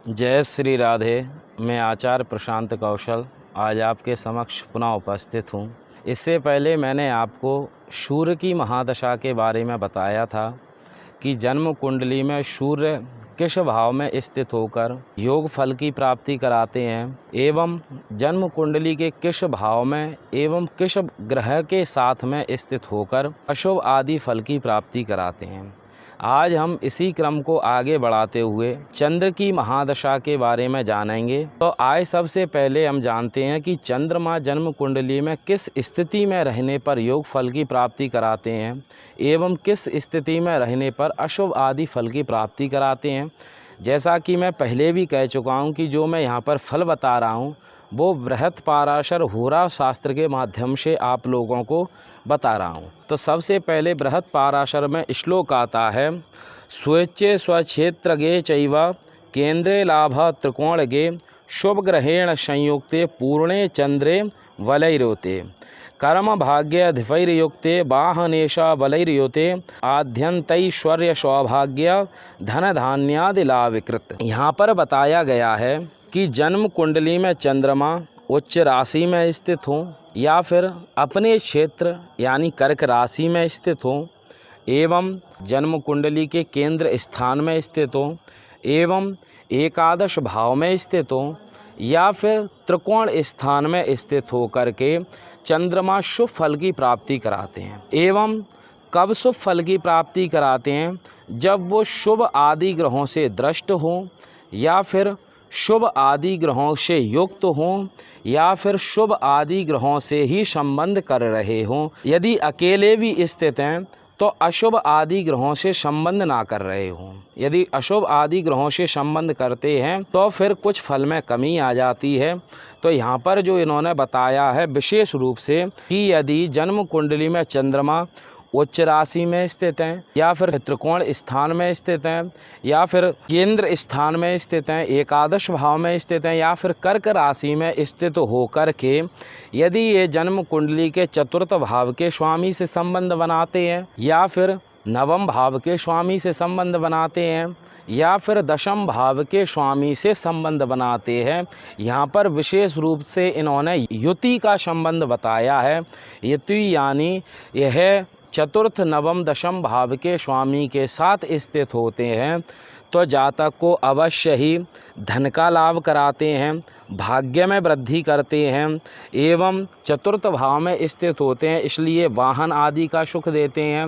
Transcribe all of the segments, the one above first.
जय श्री राधे। मैं आचार्य प्रशांत कौशल आज आपके समक्ष पुनः उपस्थित हूँ। इससे पहले मैंने आपको सूर्य की महादशा के बारे में बताया था कि जन्म कुंडली में सूर्य किस भाव में स्थित होकर योग फल की प्राप्ति कराते हैं एवं जन्म कुंडली के किस भाव में एवं किस ग्रह के साथ में स्थित होकर अशुभ आदि फल की प्राप्ति कराते हैं। आज हम इसी क्रम को आगे बढ़ाते हुए चंद्र की महादशा के बारे में जानेंगे। तो आज सबसे पहले हम जानते हैं कि चंद्रमा जन्म कुंडली में किस स्थिति में रहने पर योग फल की प्राप्ति कराते हैं एवं किस स्थिति में रहने पर अशुभ आदि फल की प्राप्ति कराते हैं। जैसा कि मैं पहले भी कह चुका हूं कि जो मैं यहाँ पर फल बता रहा हूं वो बृहत पाराशर होरा शास्त्र के माध्यम से आप लोगों को बता रहा हूँ। तो सबसे पहले बृहत पाराशर में श्लोक आता है, स्वेच्छे स्वक्षेत्रगे चैव केंद्रे लाभ त्रिकोणगे शुभ ग्रहेण संयुक्ते पूर्णे चंद्रे वलैर्योते कर्म भाग्याधिपैर्युक्ते वाहनेशा बलैर्युते आद्यंतैश्वर्य सौभाग्य धन धान्यादि लाभकृत। यहाँ पर बताया गया है कि जन्म कुंडली में चंद्रमा उच्च राशि में स्थित हो या फिर अपने क्षेत्र यानी कर्क राशि में स्थित हो एवं जन्म कुंडली के केंद्र स्थान में स्थित हो एवं एकादश भाव में स्थित हो या फिर त्रिकोण स्थान में स्थित हो करके चंद्रमा शुभ फल की प्राप्ति कराते हैं। एवं कब शुभ फल की प्राप्ति कराते हैं? जब वो शुभ आदि ग्रहों से दृष्ट हो या फिर शुभ आदि ग्रहों से युक्त हों या फिर शुभ आदि ग्रहों से ही संबंध कर रहे हों। यदि अकेले भी स्थित हैं तो अशुभ आदि ग्रहों से संबंध ना कर रहे हों। यदि अशुभ आदि ग्रहों से संबंध करते हैं तो फिर कुछ फल में कमी आ जाती है। तो यहाँ पर जो इन्होंने बताया है विशेष रूप से कि यदि जन्म कुंडली में चंद्रमा उच्च राशि में स्थित हैं या फिर त्रिकोण स्थान में स्थित हैं या फिर केंद्र स्थान में स्थित हैं, एकादश भाव में स्थित हैं या फिर कर्क राशि में स्थित होकर के यदि ये जन्म कुंडली के चतुर्थ भाव के स्वामी से संबंध बनाते हैं या फिर नवम भाव के स्वामी से संबंध बनाते हैं या फिर दशम भाव के स्वामी से संबंध बनाते हैं। यहाँ पर विशेष रूप से इन्होंने युति का संबंध बताया है। युति यानी यह चतुर्थ नवम दशम भाव के स्वामी के साथ स्थित होते हैं तो जातक को अवश्य ही धन का लाभ कराते हैं, भाग्य में वृद्धि करते हैं एवं चतुर्थ भाव में स्थित होते हैं इसलिए वाहन आदि का सुख देते हैं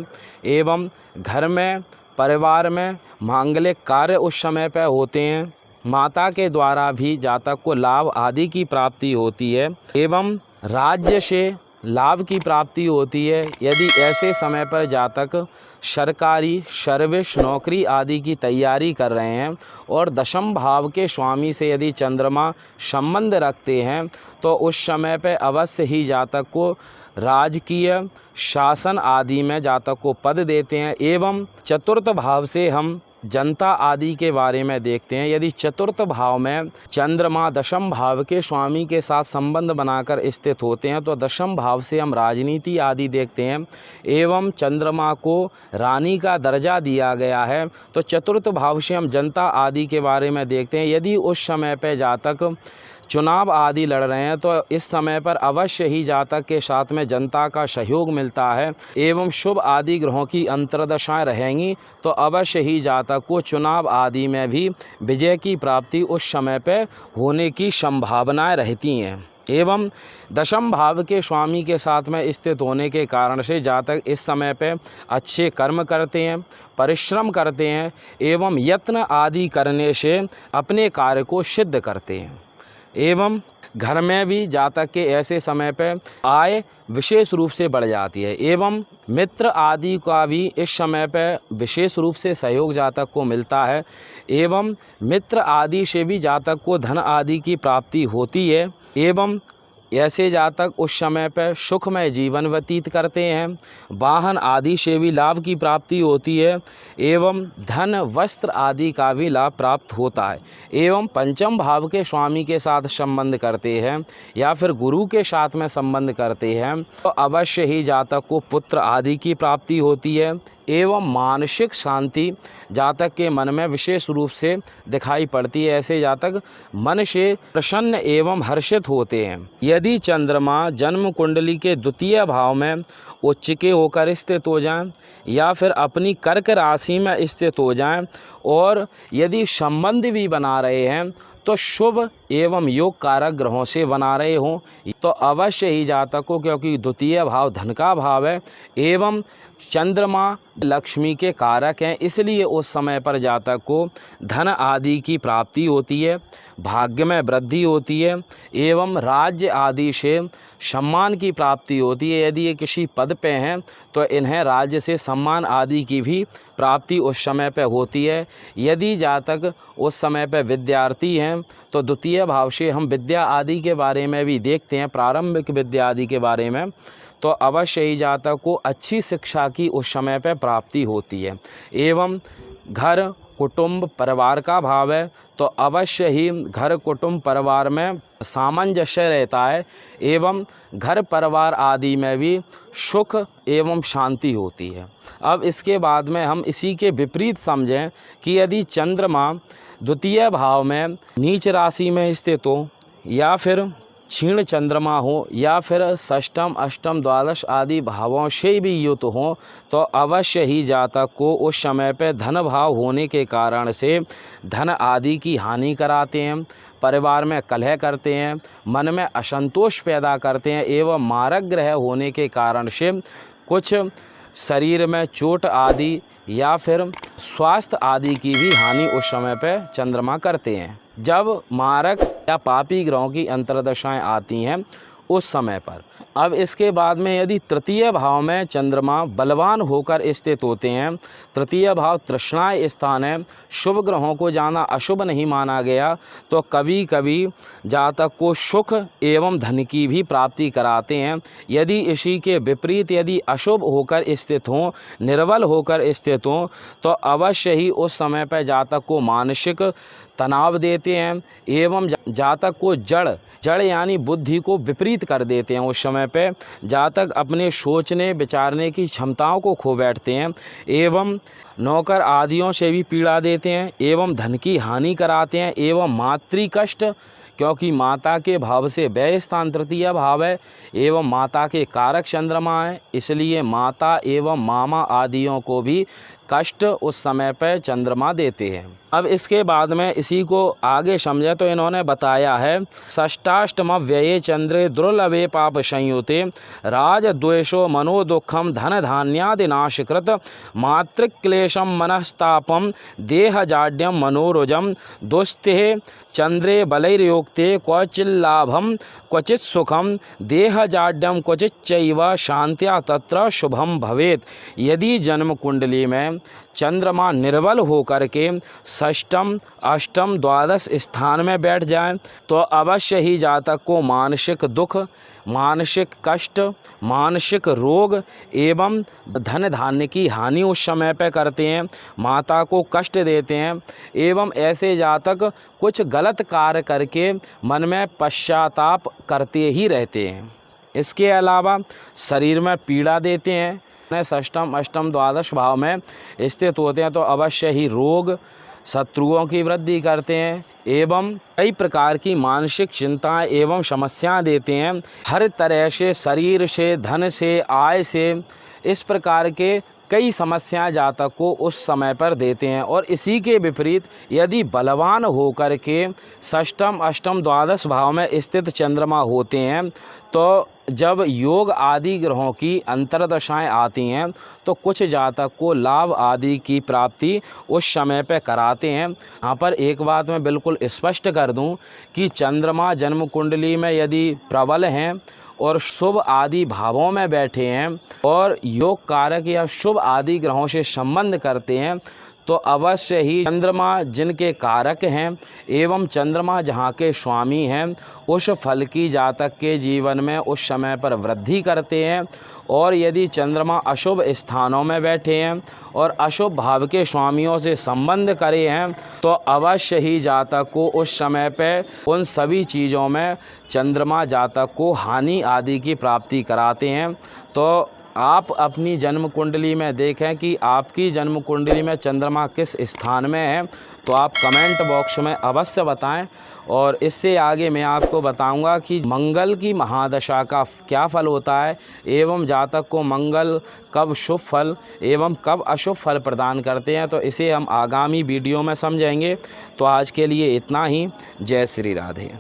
एवं घर में परिवार में मांगलिक कार्य उस समय पर होते हैं। माता के द्वारा भी जातक को लाभ आदि की प्राप्ति होती है एवं राज्य से लाभ की प्राप्ति होती है। यदि ऐसे समय पर जातक सरकारी सर्विस नौकरी आदि की तैयारी कर रहे हैं और दशम भाव के स्वामी से यदि चंद्रमा संबंध रखते हैं तो उस समय पर अवश्य ही जातक को राजकीय शासन आदि में जातक को पद देते हैं। एवं चतुर्थ भाव से हम जनता आदि के बारे में देखते हैं। यदि चतुर्थ भाव में चंद्रमा दशम भाव के स्वामी के साथ संबंध बनाकर स्थित होते हैं तो दशम भाव से हम राजनीति आदि देखते हैं एवं चंद्रमा को रानी का दर्जा दिया गया है तो चतुर्थ भाव से हम जनता आदि के बारे में देखते हैं। यदि उस समय पर जातक चुनाव आदि लड़ रहे हैं तो इस समय पर अवश्य ही जातक के साथ में जनता का सहयोग मिलता है एवं शुभ आदि ग्रहों की अंतर्दशाएं रहेंगी तो अवश्य ही जातक को चुनाव आदि में भी विजय की प्राप्ति उस समय पर होने की संभावनाएं रहती हैं। एवं दशम भाव के स्वामी के साथ में स्थित होने के कारण से जातक इस समय पर अच्छे कर्म करते हैं, परिश्रम करते हैं एवं यत्न आदि करने से अपने कार्य को सिद्ध करते हैं। एवं घर में भी जातक के ऐसे समय पर आय विशेष रूप से बढ़ जाती है एवं मित्र आदि का भी इस समय पर विशेष रूप से सहयोग जातक को मिलता है एवं मित्र आदि से भी जातक को धन आदि की प्राप्ति होती है एवं ऐसे जातक उस समय पर सुखमय जीवन व्यतीत करते हैं। वाहन आदि से भी लाभ की प्राप्ति होती है एवं धन वस्त्र आदि का भी लाभ प्राप्त होता है एवं पंचम भाव के स्वामी के साथ संबंध करते हैं या फिर गुरु के साथ में संबंध करते हैं तो अवश्य ही जातक को पुत्र आदि की प्राप्ति होती है एवं मानसिक शांति जातक के मन में विशेष रूप से दिखाई पड़ती है। ऐसे जातक मन से प्रसन्न एवं हर्षित होते हैं। यदि चंद्रमा जन्म कुंडली के द्वितीय भाव में उच्च के होकर स्थित हो जाएं या फिर अपनी कर्क राशि में स्थित हो जाएं और यदि संबंध भी बना रहे हैं तो शुभ एवं योग कारक ग्रहों से बना रहे हों तो अवश्य ही जातक को, क्योंकि द्वितीय भाव धन का भाव है एवं चंद्रमा लक्ष्मी के कारक हैं, इसलिए उस समय पर जातक को धन आदि की प्राप्ति होती है, भाग्य में वृद्धि होती है एवं राज्य आदि से सम्मान की प्राप्ति होती है। यदि ये किसी पद पे हैं तो इन्हें राज्य से सम्मान आदि की भी प्राप्ति उस समय पे होती है। यदि जातक उस समय पे विद्यार्थी हैं तो द्वितीय भाव से हम विद्या आदि के बारे में भी देखते हैं, प्रारंभिक विद्या आदि के बारे में, तो अवश्य ही जातक को अच्छी शिक्षा की उस समय पे प्राप्ति होती है। एवं घर कुटुंब परिवार का भाव है तो अवश्य ही घर कुटुंब परिवार में सामंजस्य रहता है एवं घर परिवार आदि में भी सुख एवं शांति होती है। अब इसके बाद में हम इसी के विपरीत समझें कि यदि चंद्रमा द्वितीय भाव में नीच राशि में स्थित हो या फिर क्षीण चंद्रमा हो या फिर षष्टम अष्टम द्वादश आदि भावों से भी युक्त हो तो अवश्य ही जातक को उस समय पे धन भाव होने के कारण से धन आदि की हानि कराते हैं, परिवार में कलह करते हैं, मन में असंतोष पैदा करते हैं एवं मारक ग्रह होने के कारण से कुछ शरीर में चोट आदि या फिर स्वास्थ्य आदि की भी हानि उस समय पे चंद्रमा करते हैं। जब मारक या पापी ग्रहों की अंतर्दशाएं आती हैं उस समय पर। अब इसके बाद में यदि तृतीय भाव में चंद्रमा बलवान होकर स्थित होते हैं, तृतीय भाव तृष्णा स्थान है, शुभ ग्रहों को जाना अशुभ नहीं माना गया, तो कभी कभी जातक को सुख एवं धन की भी प्राप्ति कराते हैं। यदि इसी के विपरीत यदि अशुभ होकर स्थित हों, निर्बल होकर स्थित हों, तो अवश्य ही उस समय पर जातक को मानसिक तनाव देते हैं एवं जातक को जड़ यानी बुद्धि को विपरीत कर देते हैं। उस समय पे जातक अपने सोचने विचारने की क्षमताओं को खो बैठते हैं एवं नौकर आदियों से भी पीड़ा देते हैं एवं धन की हानि कराते हैं एवं मातृ कष्ट, क्योंकि माता के भाव से व्यय स्थान तृतीय भाव है एवं माता के कारक चंद्रमा है, इसलिए माता एवं मामा आदियों को भी कष्ट उस समय पर चंद्रमा देते हैं। अब इसके बाद में इसी को आगे समझे तो इन्होंने बताया है षष्टाष्टम व्यये चंद्रे दुर्लभे पाप संयुते राजद्वेषो मनोदुखम धन धान्यादि नाशकृत मातृक्लेशम मनस्तापम देहजाड्यम मनोरुजम दुस्ते चंद्रे बलैर्योक्ते क्वचिल्लाभम क्वचित सुखम देहजाड्यम क्वचिच्चैव शांत्या तत्र शुभम भवेत। यदि जन्म कुंडली में चंद्रमा निर्बल होकर के षष्टम अष्टम द्वादश स्थान में बैठ जाए तो अवश्य ही जातक को मानसिक दुख, मानसिक कष्ट, मानसिक रोग एवं धन धान्य की हानि उस समय पे करते हैं, माता को कष्ट देते हैं एवं ऐसे जातक कुछ गलत कार्य करके मन में पश्चाताप करते ही रहते हैं। इसके अलावा शरीर में पीड़ा देते हैं। षष्टम अष्टम द्वादश भाव में स्थित होते हैं तो अवश्य ही रोग, शत्रुओं की वृद्धि करते हैं एवं कई प्रकार की मानसिक चिंताएं एवं समस्याएं देते हैं। हर तरह से शरीर से, धन से, आय से, इस प्रकार के कई समस्याएं जातक को उस समय पर देते हैं। और इसी के विपरीत यदि बलवान होकर के षष्टम अष्टम द्वादश भाव में स्थित चंद्रमा होते हैं तो जब योग आदि ग्रहों की अंतर्दशाएं आती हैं तो कुछ जातक को लाभ आदि की प्राप्ति उस समय पर कराते हैं। यहाँ पर एक बात मैं बिल्कुल स्पष्ट कर दूं कि चंद्रमा जन्म कुंडली में यदि प्रबल हैं और शुभ आदि भावों में बैठे हैं और योग कारक या शुभ आदि ग्रहों से संबंध करते हैं तो अवश्य ही चंद्रमा जिनके कारक हैं एवं चंद्रमा जहाँ के स्वामी हैं उस फल की जातक के जीवन में उस समय पर वृद्धि करते हैं। और यदि चंद्रमा अशुभ स्थानों में बैठे हैं और अशुभ भाव के स्वामियों से संबंध करे हैं तो अवश्य ही जातक को उस समय पर उन सभी चीज़ों में चंद्रमा जातक को हानि आदि की प्राप्ति कराते हैं। तो आप अपनी जन्म कुंडली में देखें कि आपकी जन्म कुंडली में चंद्रमा किस स्थान में है, तो आप कमेंट बॉक्स में अवश्य बताएं। और इससे आगे मैं आपको बताऊंगा कि मंगल की महादशा का क्या फल होता है एवं जातक को मंगल कब शुभ फल एवं कब अशुभ फल प्रदान करते हैं, तो इसे हम आगामी वीडियो में समझेंगे। तो आज के लिए इतना ही। जय श्री राधे।